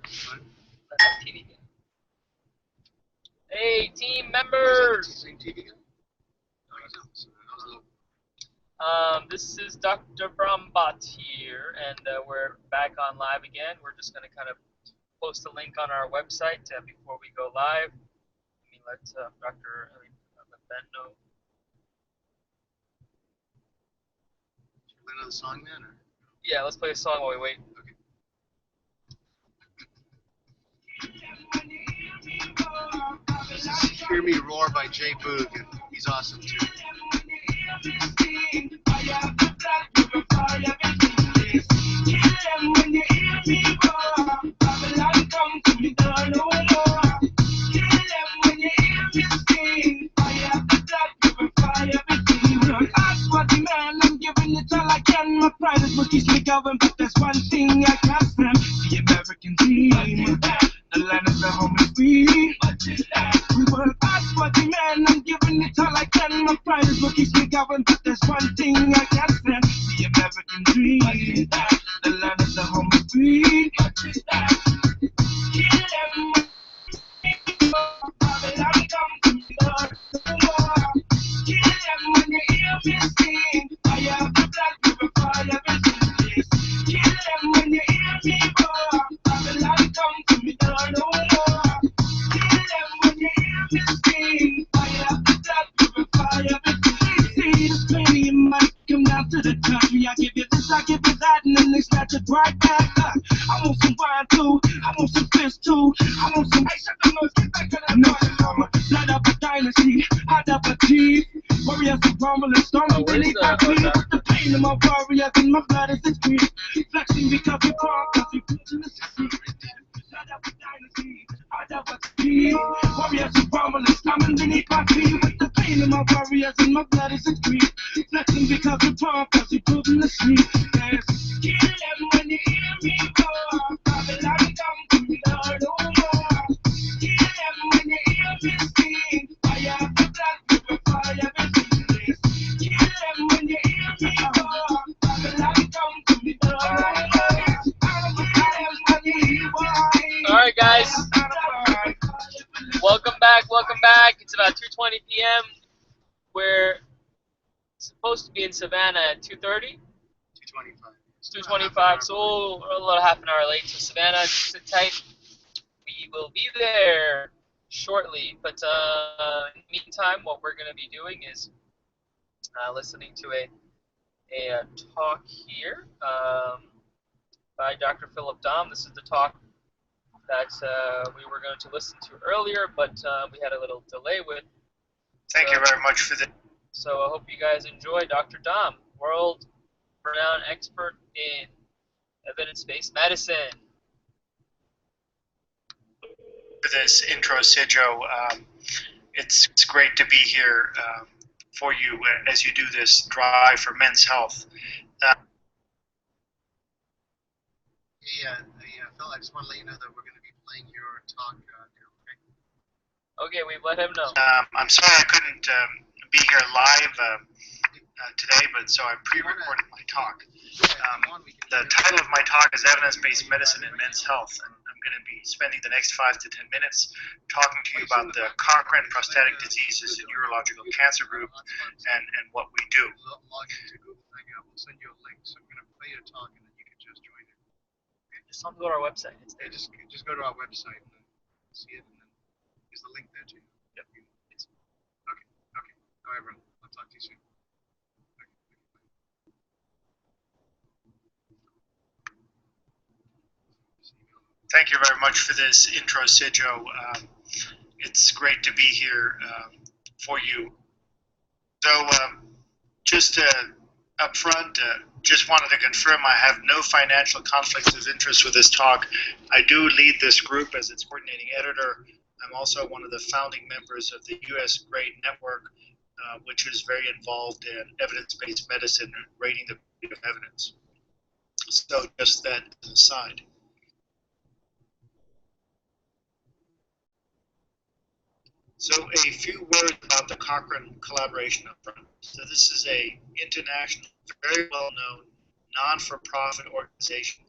Let's have TV again. Hey, team members! This is Dr. Brombat here, and we're back on live again. We're just going to kind of post a link on our website before we go live. Let me let Ben know. Should we play another song then? Or? Yeah, let's play a song while we wait. Okay. This is Hear Me Roar by Jay Boog, and he's awesome too. My pride is what keeps me going, but there's one thing I can't stand: the American dream. The land of the home is free. We work hard for the man, I'm giving it all I can. My pride is what keeps me going, but there's one thing I can't stand: the American dream. The land of the home is free. Kill them. Babylon come to me, Lord. Kill them when you hear me sing. Fire of the black river, fire everything. Kill them when you hear me roar. Babylon come to me, Lord. Kill them when you hear me sing. Fire of the black river, fire everything. See this pain in your mind, come down to the country. I give you this, I give you that, and then they snatch it right back. I want some wine too, I want some fish too, I want some ice. I'm not a mama, blood of a dynasty, heart of a chief. Warriors who rumble and storm beneath my feet. The pain of my warriors and my blood is its grief. Flexing because we crawl, cause we put in the sea. Blood of a dynasty, heart of a chief. Warriors who rumble and storm beneath my feet. With the pain of my warriors and my blood is its grief. Flexing because we crawl, cause we put in the sea. Yes. Kill them when you hear me roar. Babylon come to me, Lord, oh more. Kill them when you hear me sing. Fire of the black river, fire everything. Kill them when you hear me roar. Babylon come to me, Lord, oh more. Alright, guys. Welcome back, welcome back. It's about 2:20 p.m. We're supposed to be in Savannah at 2:30. 2:25. It's 2:25, so we're a little half an hour late. So Savannah, just sit tight. We will be there shortly. But in the meantime, what we're going to be doing is listening to a talk here by Dr. Philip Dahm. This is the talk that we were going to listen to earlier, but we had a little delay with. Thank you very much for the. So I hope you guys enjoy Dr. Dahm, world-renowned expert in evidence-based medicine. For this intro, Sidjo, it's great to be here for you as you do this drive for men's health. Hey, Phil, I just want to let you know that we're going to be playing your talk now, okay? Okay, we've let him know. I'm sorry I couldn't be here live today, but so I pre-recorded my talk. The title of my talk is Evidence-Based Medicine in Men's Health, and I'm going to be spending the next 5 to 10 minutes talking to you about the Cochrane Prostatic Diseases and Urological Cancer Group and what we do. Log into Google Hangout. We'll send you a link, so we're going to play your talk, and then you can just join it. Just don't go to our website. It's there. Just go to our website and then see it, and then is the link there too? Yep. Okay. All right, everyone. I'll talk to you soon. Thank you very much for this intro, Sidjo. It's great to be here for you. So just up front, just wanted to confirm I have no financial conflicts of interest with this talk. I do lead this group as its coordinating editor. I'm also one of the founding members of the U.S. GREAT Network, which is very involved in evidence-based medicine and rating the value of evidence. So just that aside. So a few words about the Cochrane collaboration up front. So this is a international, very well-known, non-for-profit organization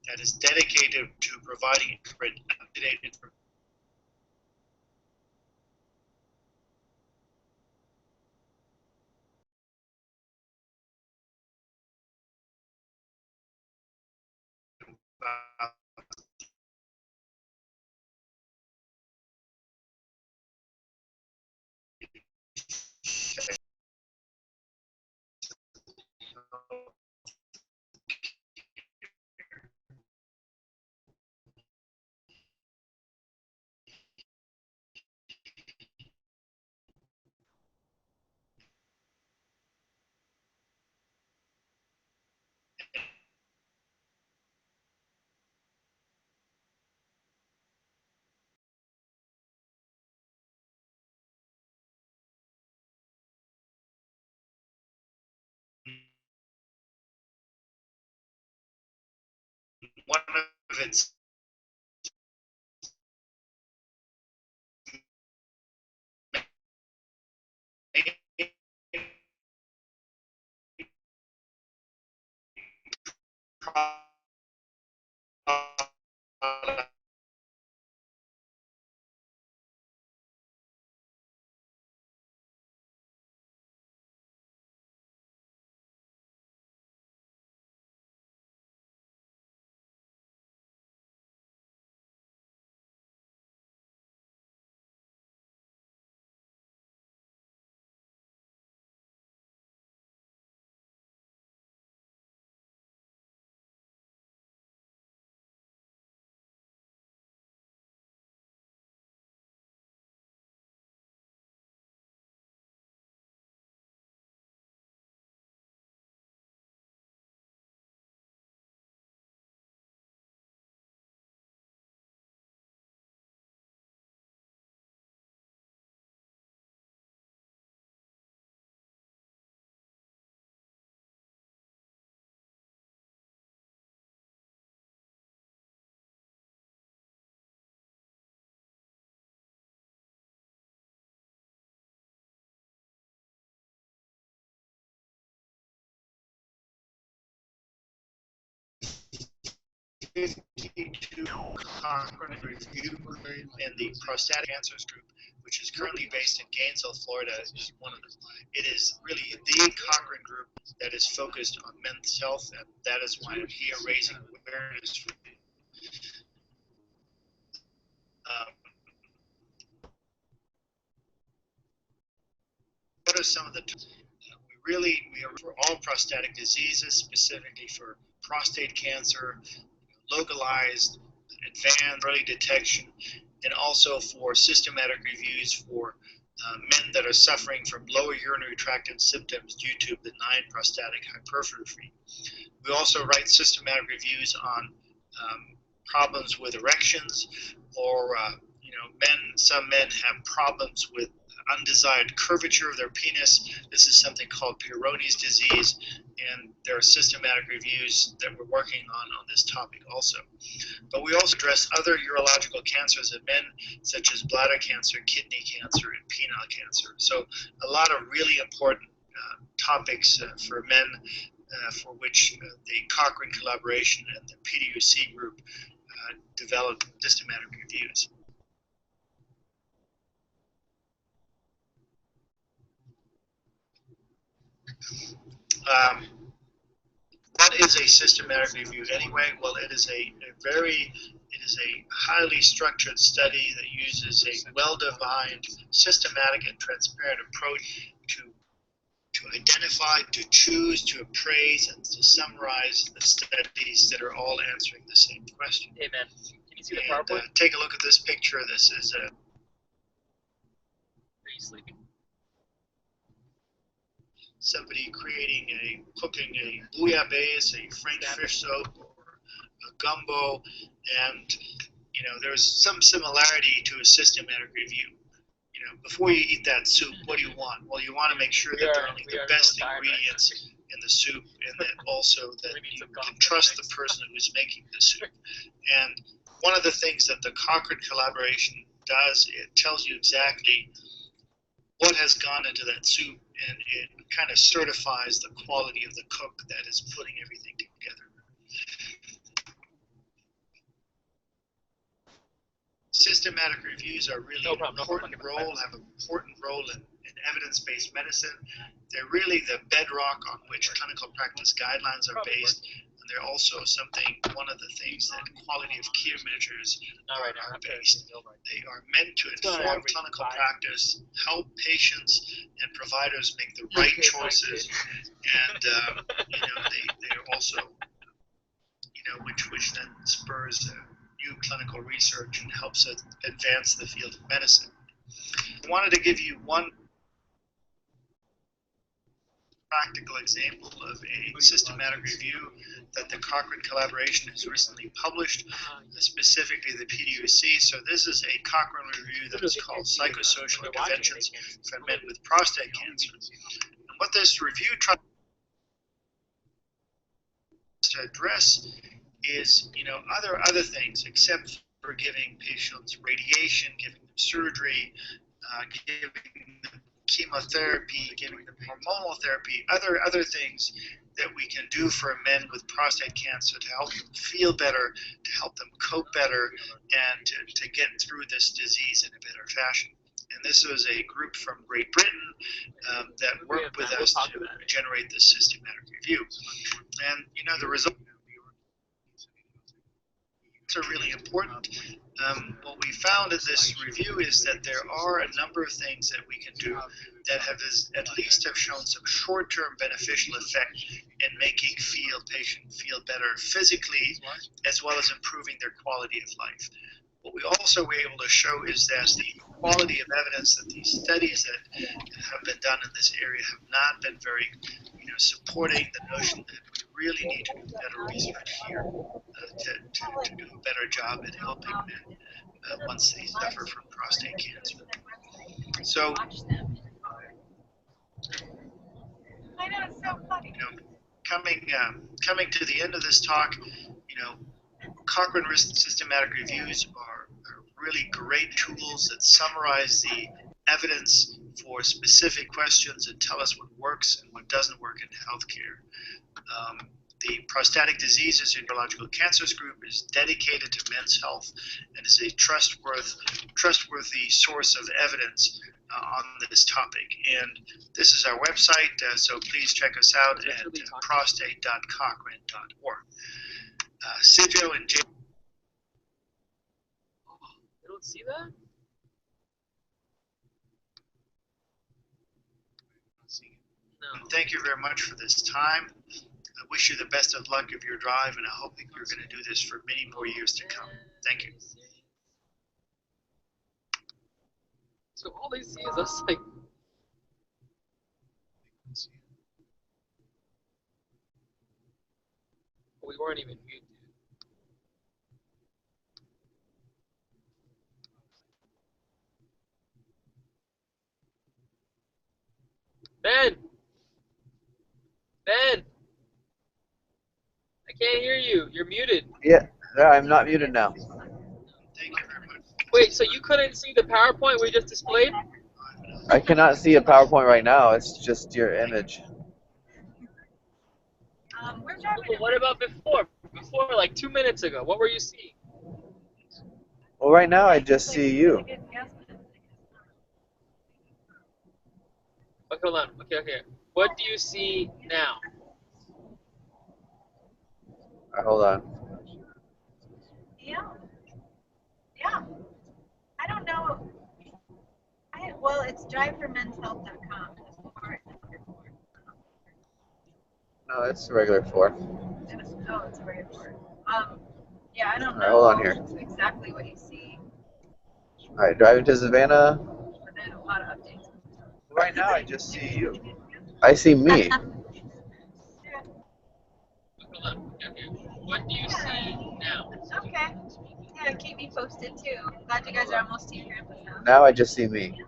that is dedicated to providing up-to-date information about one of its Cochrane Review in the Prostatic Cancers Group, which is currently based in Gainesville, Florida, is one of them. It is really the Cochrane Group that is focused on men's health, and that is why I'm here raising awareness for it. What are some of the we are for all prostatic diseases, specifically for prostate cancer, localized, advanced, early detection, and also for systematic reviews for men that are suffering from lower urinary tract symptoms due to benign prostatic hypertrophy. We also write systematic reviews on problems with erections, or some men have problems with undesired curvature of their penis. This is something called Peyronie's disease, and there are systematic reviews that we're working on this topic also. But we also address other urological cancers in men, such as bladder cancer, kidney cancer, and penile cancer. So a lot of really important topics for men, for which the Cochrane collaboration and the PDUC group developed systematic reviews. What is a systematic review anyway? Well, it is a highly structured study that uses a well-defined, systematic, and transparent approach to identify, to choose, to appraise, and to summarize the studies that are all answering the same question. Hey man, can you see the PowerPoint? Take a look at this picture. This is Are you sleeping? somebody cooking a bouillabaisse, a French fish soup, or a gumbo, and there's some similarity to a systematic review. Before you eat that soup, what do you want? Well, you want to make sure that there are only the best ingredients in the soup, and that also that you can trust the person who's making the soup. And one of the things that the Cochrane collaboration does, it tells you exactly what has gone into that soup, and it kind of certifies the quality of the cook that is putting everything together. systematic reviews are really No problem, an important role, have an important role in evidence-based medicine. They're really the bedrock on which clinical practice guidelines are based, and they're also one of the things that quality of care measures are based. They are meant to inform clinical practice, help patients and providers make the right choices, and they're also which then spurs new clinical research and helps us advance the field of medicine. I wanted to give you one practical example of a systematic review that the Cochrane collaboration has recently published, specifically the PDUC. So this is a Cochrane review that is called Psychosocial Interventions for Men with Prostate Cancer. And what this review tries to address is, other things except for giving patients radiation, giving them surgery, giving them chemotherapy, giving them hormonal therapy, other things that we can do for men with prostate cancer to help them feel better, to help them cope better, and to get through this disease in a better fashion. And this was a group from Great Britain that worked with us to generate this systematic review. And, the results are really important. What we found in this review is that there are a number of things that we can do that at least have shown some short-term beneficial effect in making patients feel better physically, as well as improving their quality of life. What we also were able to show is that the quality of evidence, that these studies that have been done in this area have not been very, supporting the notion that we really need to do better research here to do a better job at helping men once they suffer from prostate cancer. So, I know, it's so funny. Coming to the end of this talk, Cochrane systematic reviews are really great tools that summarize the evidence for specific questions and tell us what works and what doesn't work in healthcare. The Prostatic Diseases and Urological Cancers Group is dedicated to men's health and is a trustworthy source of evidence on this topic. And this is our website, so please check us out at prostate.cochrane.org. Sidjo and Jay. You don't see that? No. Thank you very much for this time. I wish you the best of luck of your drive, and I hope that you're going to do this for many more years to come. Thank you. So all they see is us like. We weren't even mute, dude. Ben! Ben! I can't hear you. You're muted. Yeah, I'm not muted now. Thank you very much. Wait, so you couldn't see the PowerPoint we just displayed? I cannot see a PowerPoint right now. It's just your image. We're driving. Well, what about before? Before, like 2 minutes ago, what were you seeing? Well, right now I just see you. Okay, hold on. Okay. What do you see now? Hold on. Yeah. I don't know. Well, it's driveformenshealth.com. No, it's regular 4. Oh, it's a regular 4. Yeah, I don't know. Alright, hold on here. Exactly what you see. Alright, driving to Savannah. But then a lot of updates. Right now I just see you. I see me. Hold on. Okay. What do you see now? Okay. Yeah, keep me posted too. Glad you guys are almost to your campus now. Now I just see me.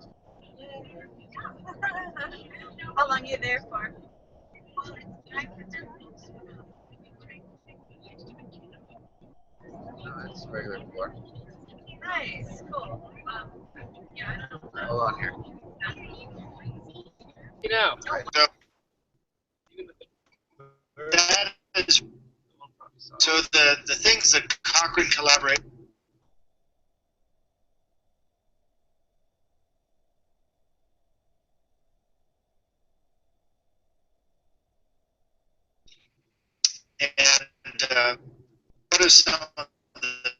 How long are you there for? No, it's regular 4. Nice, cool. Yeah, I don't know. Hold on here. You know. That is, so the things that Cochrane collaborate notice on the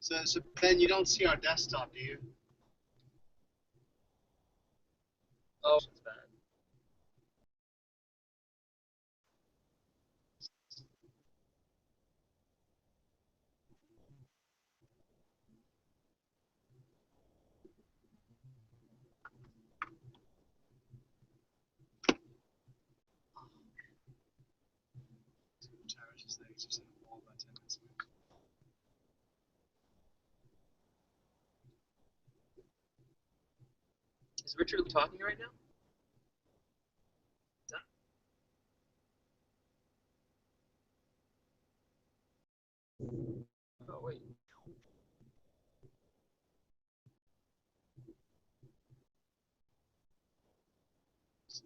So Ben, you don't see our desktop, do you? Oh, it's bad. Tara's just there. He's just in the wall about 10 minutes away. Is Richard talking right now? Oh, wait. Should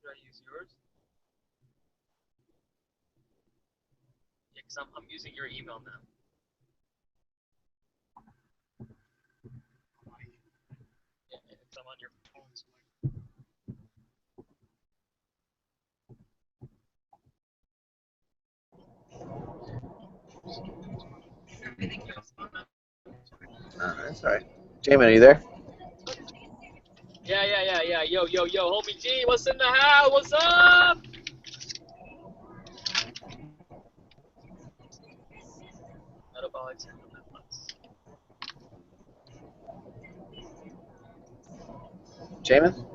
I use yours? Yeah, because I'm using your email now. Yeah, because I'm on your phone. That's all right. Jamin, are you there? Yeah. Yo, homie G, what's in the house? What's up? Metabolics. Jamin?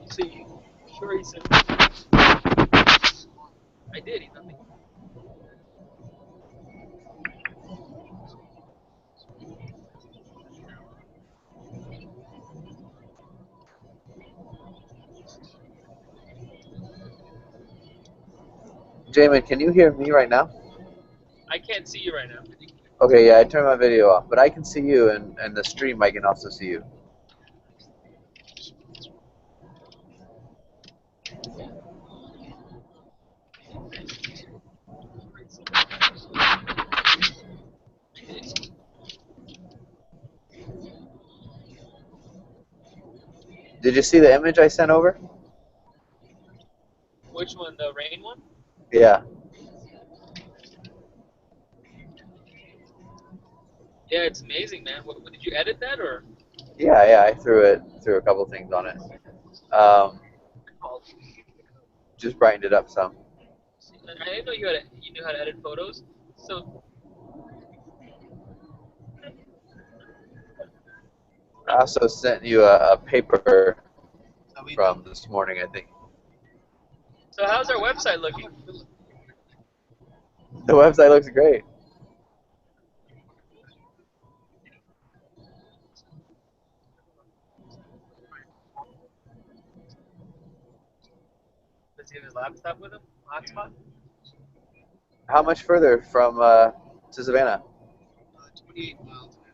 So you sure he said? I did. He's nothing. Jamin, can you hear me right now? I can't see you right now. Okay, yeah, I turned my video off, but I can see you, and the stream I can also see you. Did you see the image I sent over? Which one? The rain one? Yeah. Yeah, it's amazing, man. What did you edit that or? Yeah, I threw a couple things on it. Just brightened it up some. I didn't know you knew how to edit photos. So I also sent you a paper from this morning, I think. so how's our website looking? The website looks great. Does he have his laptop with him? Hotspot? How much further from to Savannah? 28 miles now.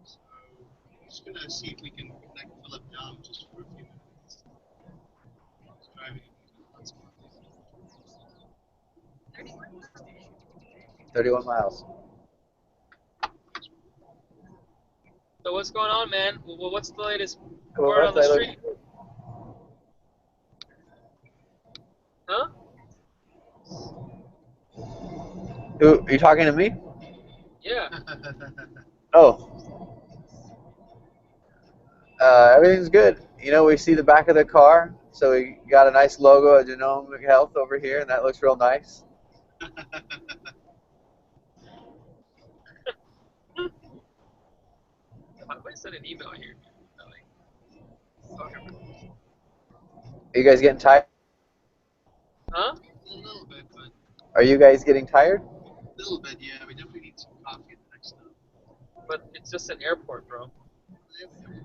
So I'm just gonna see if we can connect Philip down just for a few minutes. He's driving into the hotspot. 31 miles. So what's going on, man? What's the latest Well, word on the Martha, I street? Huh? Who are you talking to me? Yeah. Oh, everything's good. You know, we see the back of the car, so we got a nice logo of Genomic Health over here, and that looks real nice. Why would I send an email here? Are you guys getting tired? Huh? A little bit, but Are you guys getting tired? a little bit, yeah. We definitely need some coffee at the next stop. But it's just an airport, bro.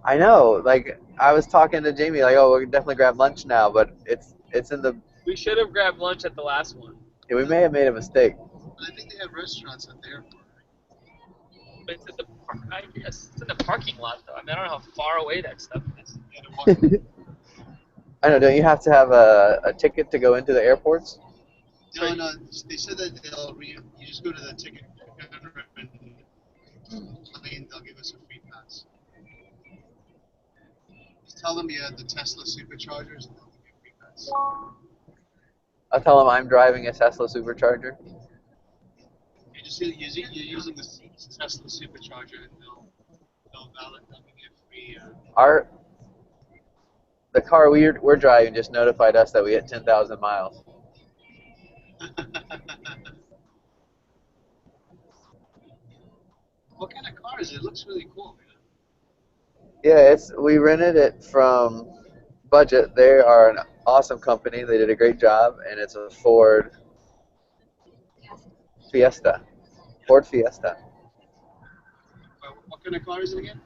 I know. Like I was talking to Jamie, like, oh, we can definitely grab lunch now, but it's in the. We should have grabbed lunch at the last one. We may have made a mistake. But I think they have restaurants at the airport, right? But it's in the park. I guess it's in the parking lot, though. I mean, I don't know how far away that stuff is. Yeah, to walk. I know. Don't you have to have a ticket to go into the airports? No, they said that you just go to the ticket counter and plane, they'll give us a free pass. Just tell them you have the Tesla superchargers and they'll give you a free pass. I'll tell them I'm driving a Tesla supercharger. You're using the Tesla supercharger and they'll give you a free. The car we're driving just notified us that we hit 10,000 miles. What kind of car is it? It looks really cool, man. Yeah, we rented it from Budget. They are an awesome company. They did a great job, and it's a Ford Fiesta. Ford Fiesta. What kind of car is it again?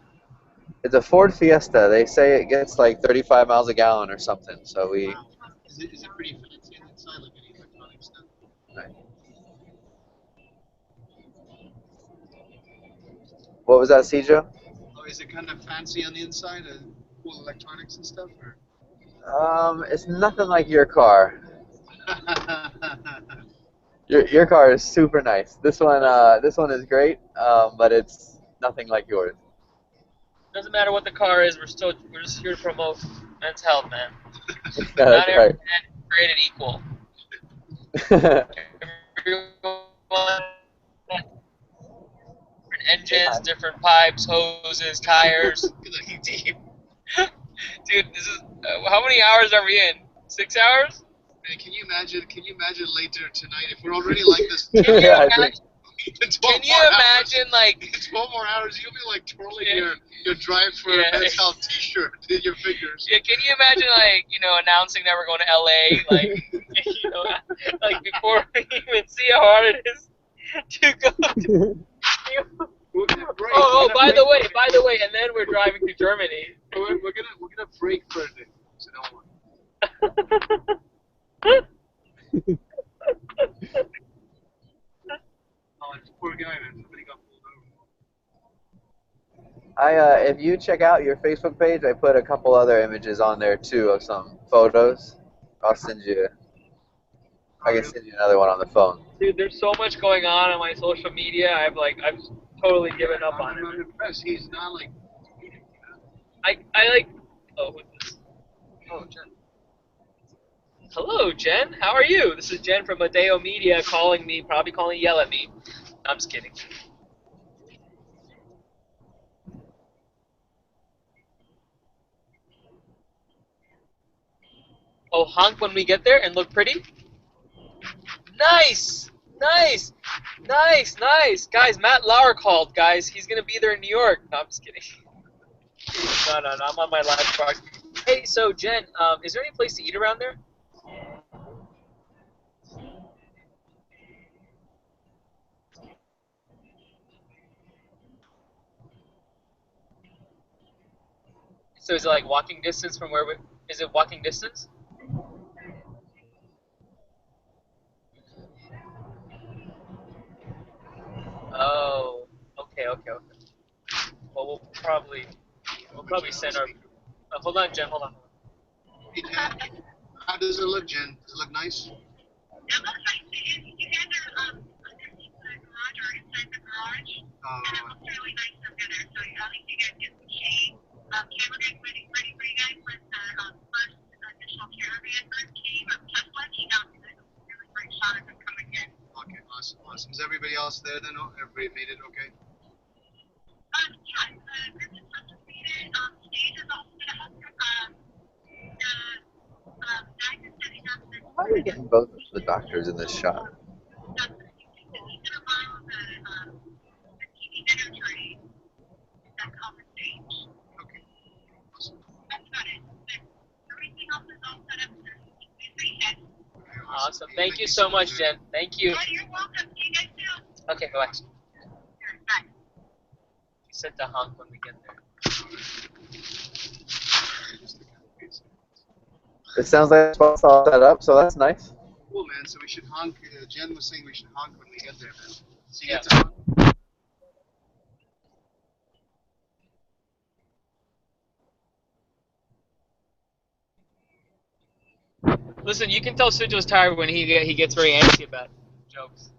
It's a Ford Fiesta. They say it gets like 35 miles a gallon or something. So we. Wow. Is it pretty fancy on the inside, like any electronic stuff? Right. What was that, Cjo? Oh, is it kind of fancy on the inside and cool electronics and stuff? Or? It's nothing like your car. Your car is super nice. This one is great, but it's nothing like yours. Doesn't matter what the car is. We're just here to promote men's health, man. No, Not that's every right. man is created equal. Everyone, different engines, different pipes, hoses, tires. Deep. Dude, this is how many hours are we in? 6 hours? Man, can you imagine later tonight if we're already like this? Can you Yeah, imagine? Can you imagine like? In 12 more hours, you'll be like twirling your Drive for Yeah. Men's Health T-shirt in your fingers. Yeah, can you imagine like announcing that we're going to LA like like before we even see how hard it is to go to. We're gonna break. Oh, by the way, and then we're driving to Germany. we're gonna break for it. So don't worry. Oh, it's a poor guy, man. Somebody got pulled over. If you check out your Facebook page, I put a couple other images on there too of some photos. I can send you another one on the phone. Dude, there's so much going on my social media. I've totally given up on I'm it. impressed. He's not like. I like. Oh, who's this? Oh, Jen. Hello, Jen. How are you? This is Jen from Adeo Media calling me, probably calling to yell at me. I'm just kidding. Oh, honk when we get there and look pretty? Nice! Nice! Nice, nice! Guys, Matt Lauer called, guys. He's going to be there in New York. No, I'm just kidding. No, I'm on my live talk. Hey, so, Jen, is there any place to eat around there? So is it like walking distance from where is it walking distance? Oh, okay. Well, we'll probably send our. Hold on, Jen. Hold on. Hey, Jen, how does it look, Jen? Does it look nice? It looks like you guys are underneath the garage or Oh, okay, awesome, awesome. Is everybody else there then? Oh, everybody made it okay? Why are we getting both of the doctors in this shot? Okay, awesome. Okay, Awesome. Hey, Thank you so much, Jen. Thank you. Okay, bye. She said to honk when we get there. It sounds like it's all set up, so that's nice. Cool, man. So we should honk. Jen was saying we should honk when we get there, man. So you Yeah. get to honk. Listen, you can tell Sujo's tired when he gets very antsy about jokes.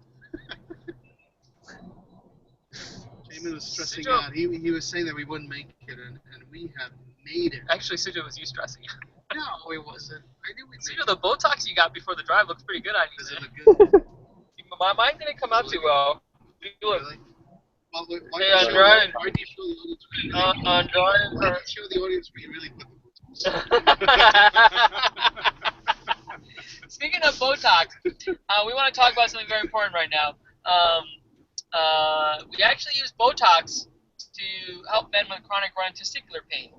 Jamin was stressing Sujo. out. He was saying that we wouldn't make it, and we have made it. Actually, Sujo was you stressing. No, it wasn't. I knew we'd make Sujo, it. the Botox you got before the drive looks pretty good on you. Does it Man. look good? Mine didn't come out too well. You look. Really? Well, why Hey, don't you Android. why don't you show the audience where you really why Android. don't you show the audience where you really put the Botox? Speaking of Botox, we want to talk about something very important right now. We actually use Botox to help men with chronic groin testicular pain.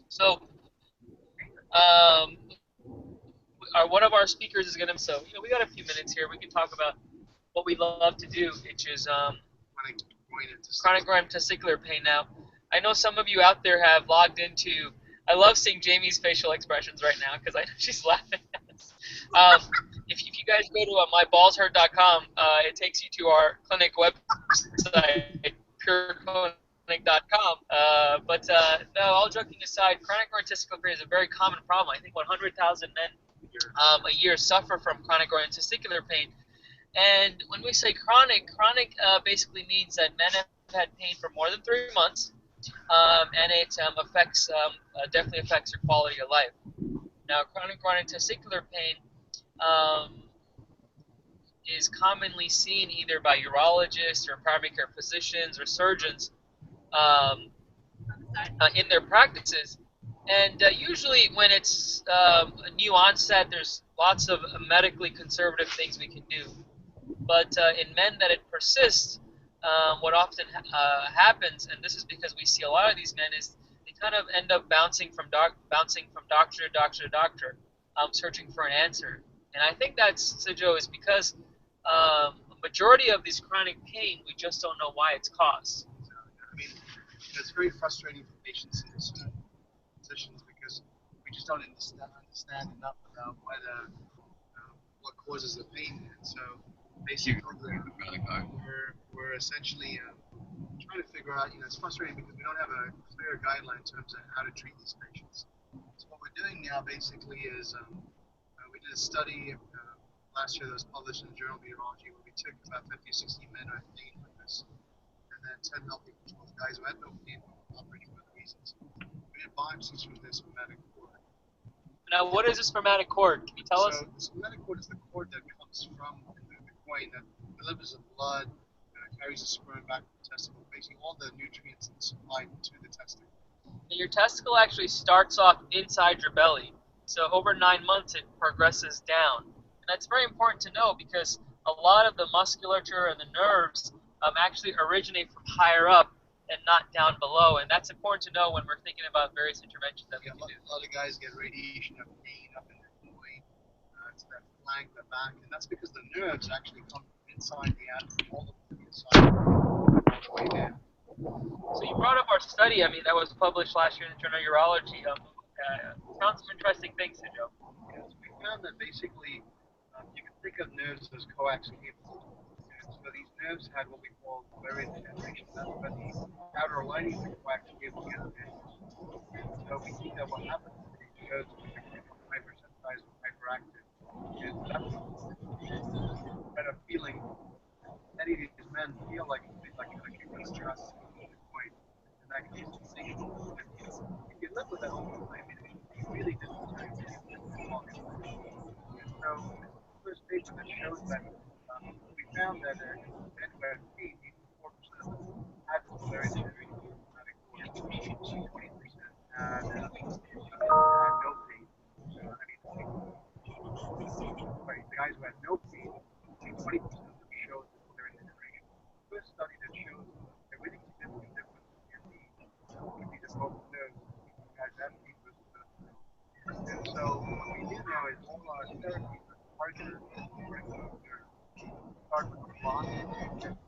So, one of our speakers is going to. So, we got a few minutes here. We can talk about what we love to do, which is chronic groin testicular pain. Now, I know some of you out there have logged into. I love seeing Jamie's facial expressions right now because I know she's laughing at us. If you guys go to myballshurt.com, it takes you to our clinic website, pureclinic.com. No, all joking aside, chronic groin testicular pain is a very common problem. I think 100,000 men a year suffer from chronic groin testicular pain. And when we say chronic basically means that men have had pain for more than 3 months, and it definitely affects your quality of life. Now, chronic groin testicular pain is commonly seen either by urologists or primary care physicians or surgeons in their practices. And usually when it's a new onset, there's lots of medically conservative things we can do. But in men that it persists, what often happens, and this is because we see a lot of these men, is they kind of end up bouncing from doctor to doctor to doctor, searching for an answer. And I think that's, Sujo, is because a majority of this chronic pain, we just don't know why it's caused. I mean, it's very frustrating for patients and physicians because we just don't understand enough about what causes the pain. And so basically, we're essentially trying to figure out. It's frustrating because we don't have a clear guideline in terms of how to treat these patients. So what we're doing now basically is we did a study last year that was published in the Journal of Urology where we took about 50 or 60 men who had pain with this, and then 10 healthy controls, guys who had no pain but were operating for other reasons. We did biopsies from their spermatic cord. Now, what is a spermatic cord? Can you tell us? So the spermatic cord is the cord that comes from the groin that delivers the blood, carries the sperm back to the testicle, basically all the nutrients and supply to the testicle. Your testicle actually starts off inside your belly. So over 9 months, it progresses down. And that's very important to know because a lot of the musculature and the nerves actually originate from higher up and not down below. And that's important to know when we're thinking about various interventions that we can do. A lot of guys get radiation of pain up in their groin, to that flank, the back, and that's because the nerves actually come from inside the abdomen, all the way to the inside, all the way down. So you brought up our study, that was published last year in the Journal of Urology. Found some interesting things, Joe. Yes, we found that basically you can think of nerves as coaxial cables. So these nerves had what we call variant degeneration. That's where the outer lining of the coaxial cable gets damaged. And so we think that what happens to these nerves when they become hypersensitized or hyperactive is that kind of feeling many of these men feel like a distrust at this point, and that can be insatiable. If you live with that all the time, you really disenchant your quality of life. And so this is the first paper that shows that we found that men who had pain, 84% of them had this hereditary traumatic order. Only 20% had no pain. I mean, sorry, the guys who had no pain, only 20% of them showed this clearing integration. First study that shows a really significant difference in these opposed nerves between guys that have pain versus those who don't. And so what we do now is all our therapies are targeted for those nerves. We start with a block and myelin block.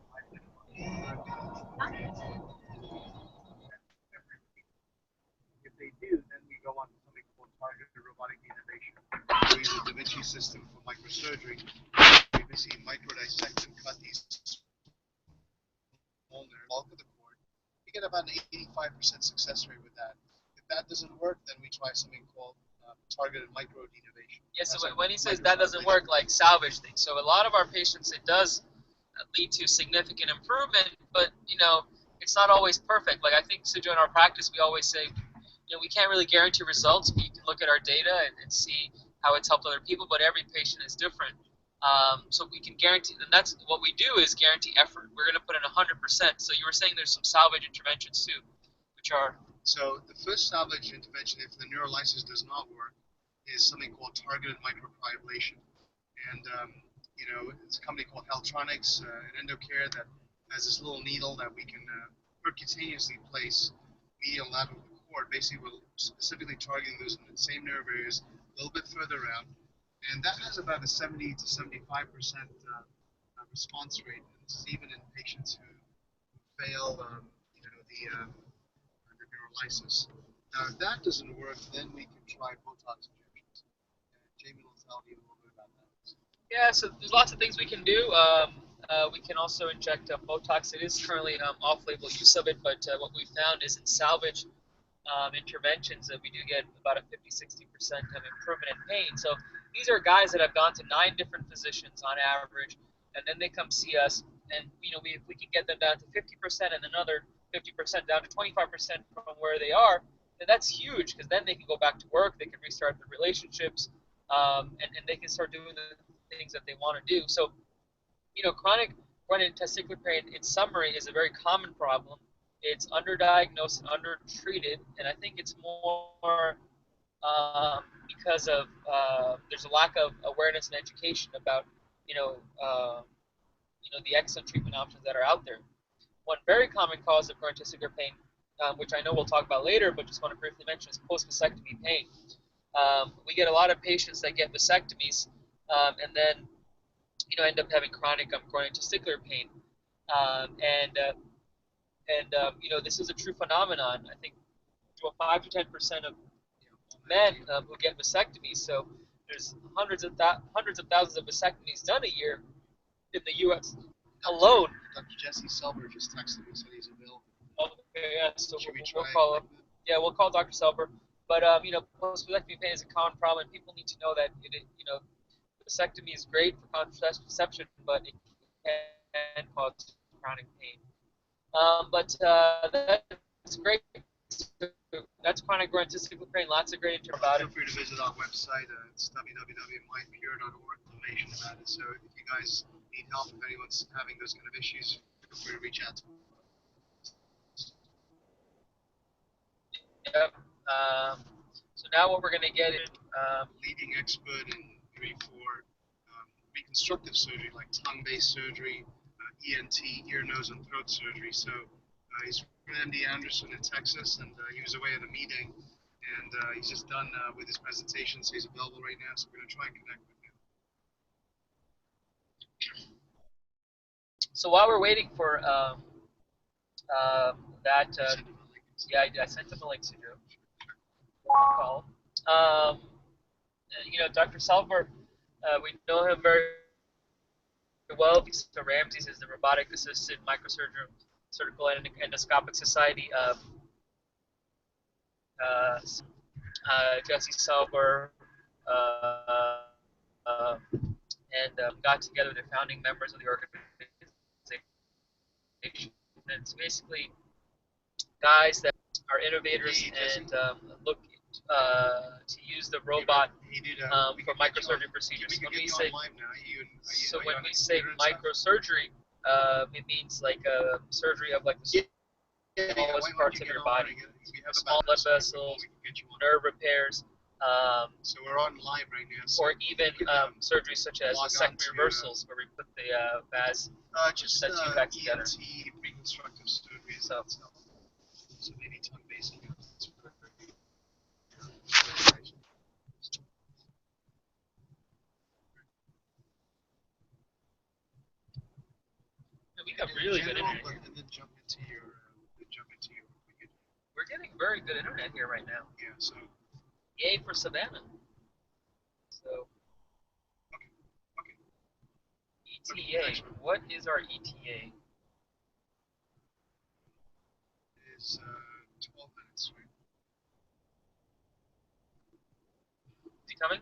Every week. If they do, then we go on to something called targeted robotic denervation. We use the Da Vinci system for microsurgery. We basically microdissect and cut these small nerves, bulk of the cord. We get about an 85% success rate with that. If that doesn't work, then we try something called targeted microdenervation. Yeah, so when he says that doesn't work, like salvage things. So a lot of our patients, it does lead to significant improvement, but it's not always perfect. Like I think, Sujo, in our practice, we always say, we can't really guarantee results. We can look at our data and see how it's helped other people, but every patient is different. So we can guarantee, and that's what we do is guarantee effort. We're going to put in 100%. So you were saying there's some salvage interventions too, which are. So the first salvage intervention, if the neurolysis does not work, is something called targeted microcriablation. And it's a company called Haltronics, an Endocare that has this little needle that we can percutaneously place medial lateral of the cord. Basically, we're specifically targeting those in the same nerve areas, a little bit further out. And that has about a 70 to 75% response rate. And this is even in patients who fail, the neurolysis. Now, if that doesn't work, then we can try Botox injections. And Jamie will tell you a little bit about that. Yeah, so there's lots of things we can do. We can also inject Botox. It is currently off-label use of it, but what we found is in salvage interventions that we do get about a 50-60% of improvement in pain. So these are guys that have gone to 9 different physicians on average, and then they come see us, and if we can get them down to 50% and another 50% down to 25% from where they are, then that's huge because then they can go back to work, they can restart their relationships, and they can start doing the things that they want to do. So, chronic run-in testicular pain, in summary, is a very common problem. It's underdiagnosed and undertreated, and I think it's more because of there's a lack of awareness and education about the excellent treatment options that are out there. One very common cause of chronic testicular pain, which I know we'll talk about later, but just want to briefly mention, is post-vasectomy pain. We get a lot of patients that get vasectomies and then end up having chronic testicular pain, this is a true phenomenon. I think 5 to 10% of men who get vasectomies. So there's hundreds of thousands of vasectomies done a year in the U.S. alone. Dr. Jesse Selber just texted me, said he's available. Okay, yeah. So we'll try call him. Yeah, we'll call Dr. Selber. But post-vasectomy pain is a common problem, and people need to know that vasectomy is great for contraception, but it can cause chronic pain. That's great. That's chronic testicular pain. Lots of great information about it. Feel free to visit our website. It's www.mindpure.org. Information about it. So if you guys need help, if anyone's having those kind of issues, feel free to reach out to us. Yep. So now what we're going to get is leading expert in for reconstructive surgery, like tongue-based surgery, ENT, ear, nose, and throat surgery. So he's from MD Anderson in Texas, and he was away at a meeting, and he's just done with his presentation, so he's available right now. So we're going to try and connect with him. So while we're waiting for that, I sent him a link to do. Call. Dr. Salver, we know him very well. So Ramsey's is the robotic-assisted microsurgical endoscopic society. Jesse Salver and got together with the founding members of the organization It's basically guys that are innovators and look to use the robot for microsurgery procedures. When we say microsurgery, it means like a surgery of like the smallest parts of your body, small blood vessels, nerve repairs, So we're on live right now. So or even surgeries such as vasectomy reversals, where we put the vas just set you back together. ENT reconstructive surgery. So, So maybe tongue basing. we got really good internet here. And then jump into your. We're getting very good internet here right now. Yeah. So. Yay for Savannah. So. ETA. What is our ETA? Is 12 minutes, right? Is he coming?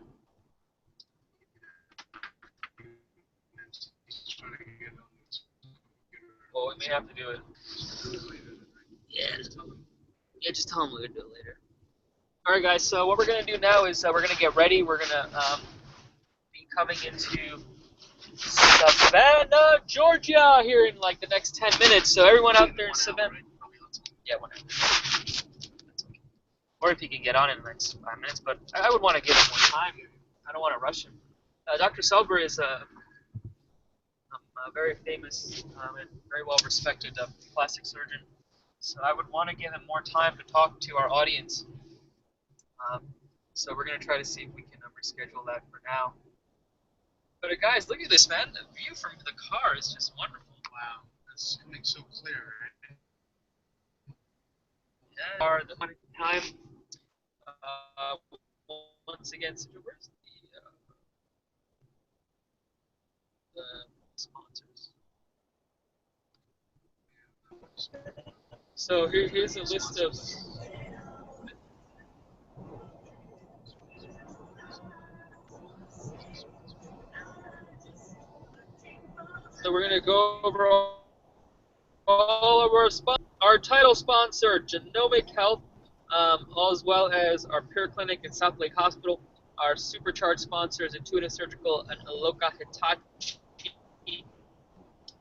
Well, we may have to do it. Yeah. Yeah, just tell him we're gonna do it later. All right, guys. So what we're gonna do now is we're gonna get ready. We're gonna be coming into Savannah, Georgia, here in like the next 10 minutes. So everyone out there in Savannah. Yeah, whatever. Or if he can get on in the next 5 minutes, but I would want to give him more time. I don't want to rush him. Dr. Selber is a very famous and very well respected plastic surgeon. So I would want to give him more time to talk to our audience. So we're going to try to see if we can reschedule that for now. But guys, look at this, man. The view from the car is just wonderful. Wow, that's coming so clear, right? Yeah, the time. Once again, where's the sponsors? So here's a list of. So we're going to go over all of our title sponsor, Genomic Health, as well as our Pure Clinic and South Lake Hospital. Our supercharged sponsors, Intuitive Surgical and Aloka Hitachi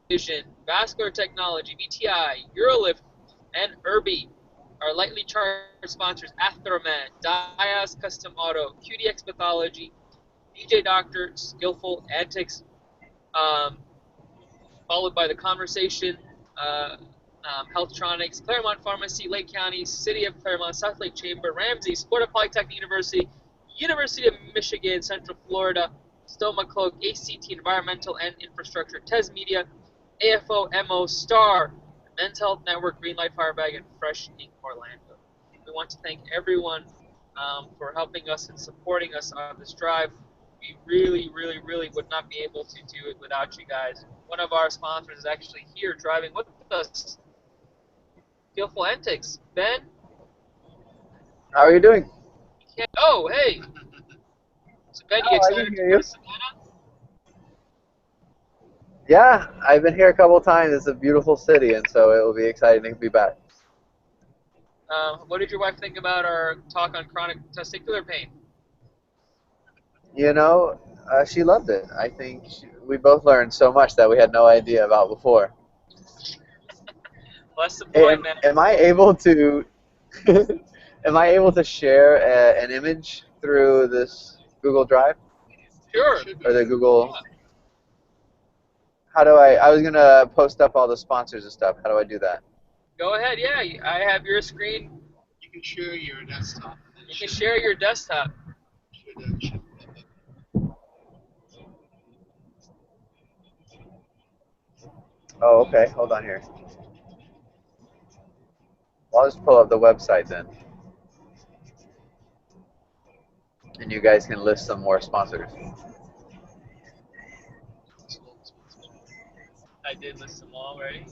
Vision, Vascular Technology, VTI, Urolift, and Irby. Our lightly charged sponsors, Athroman, Dias Custom Auto, QDX Pathology, DJ Doctor, Skillful Antics, followed by The Conversation, Healthtronics, Claremont Pharmacy, Lake County, City of Claremont, South Lake Chamber, Ramsey, Florida Polytechnic University, University of Michigan, Central Florida, Stoma Cloak, ACT Environmental and Infrastructure, Tez Media, AFO, MO, Star, Men's Health Network, Greenlight Firebag, and Fresh Ink Orlando. We want to thank everyone for helping us and supporting us on this drive. We really, really, really would not be able to do it without you guys. One of our sponsors is actually here driving with us. Skillful Antics. Ben? How are you doing? Oh, hey! So Ben, you excited to go to Savannah? Yeah, I've been here a couple of times. It's a beautiful city, and so it will be exciting to be back. What did your wife think about our talk on chronic testicular pain? You know, she loved it. I think we both learned so much that we had no idea about before. Well, that's the point, man. Am I able to? Am I able to share an image through this Google Drive? Sure. Or the Google? How do I was gonna post up all the sponsors and stuff. How do I do that? Go ahead. Yeah, I have your screen. You can share your desktop. You can share your desktop. Oh, okay. Hold on here. Well, I'll just pull up the website then. And you guys can list some more sponsors. I did list them all already.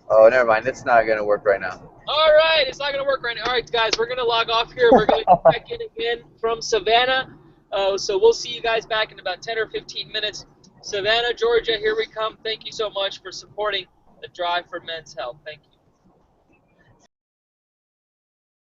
Oh, never mind. It's not going to work right now. All right. right, it's not gonna work right now. All right, guys, we're gonna log off here. We're gonna check in again from Savannah. So we'll see you guys back in about 10 or 15 minutes. Savannah, Georgia, here we come. Thank you so much for supporting the Drive for Men's Health. Thank you.